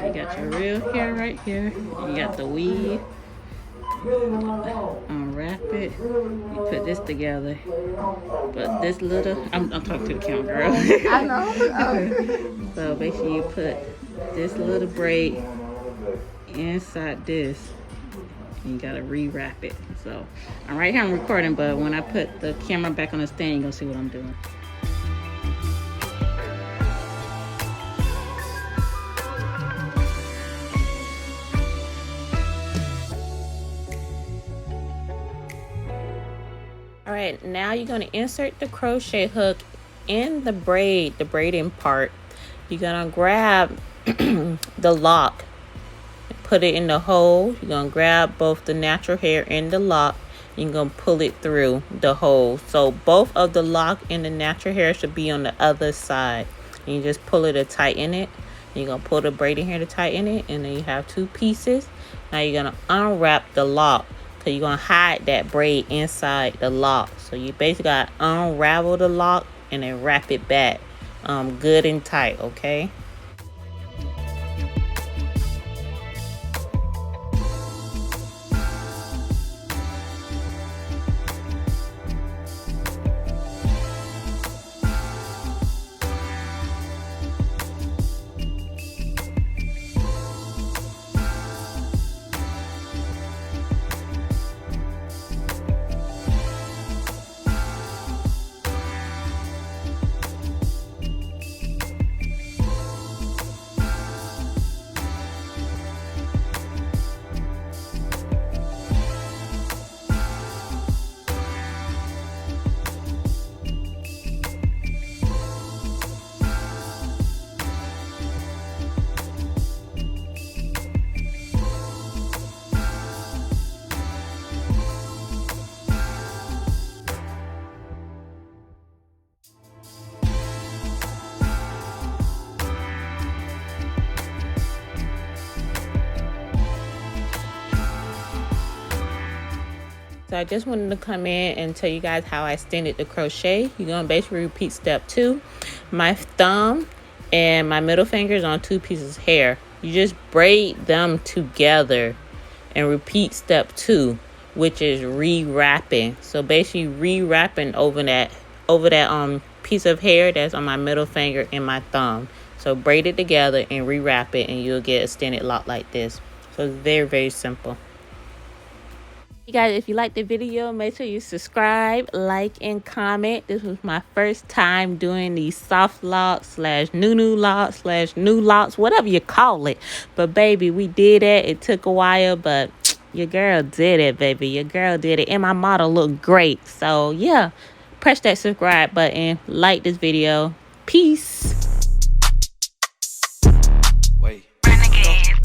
You got your real hair right here. You got the weave. Unwrap it. You put this together. But this little, I'm talking to the camera, girl. I know. So basically you put this little braid inside this. And you gotta rewrap it. So I'm right here, I'm recording, but when I put the camera back on the stand, you're gonna see what I'm doing. All right, now you're gonna insert the crochet hook in the braiding part. You're gonna grab the lock, put it in the hole. You're gonna grab both the natural hair and the lock. You're gonna pull it through the hole. So both of the lock and the natural hair should be on the other side. And you just pull it to tighten it. You're gonna pull the braiding hair to tighten it, and then you have two pieces. Now you're gonna unwrap the lock. So you're gonna hide that braid inside the lock. So you basically gotta unravel the lock and then wrap it back good and tight, okay? So I just wanted to come in and tell you guys how I extended the crochet. You're going to basically repeat step 2. My thumb and my middle fingers on 2 pieces of hair. You just braid them together and repeat step 2, which is rewrapping. So basically rewrapping over that piece of hair that's on my middle finger and my thumb. So braid it together and rewrap it, and you'll get a extended lock like this. So it's very, very simple. You guys, if you liked the video, make sure you subscribe, like, and comment. This was my first time doing these soft locks / new locks / new locks, whatever you call it. But baby, we did it. It took a while, but your girl did it, baby. Your girl did it. And my model looked great. So yeah, press that subscribe button, like this video. Peace. Wait. Renegade.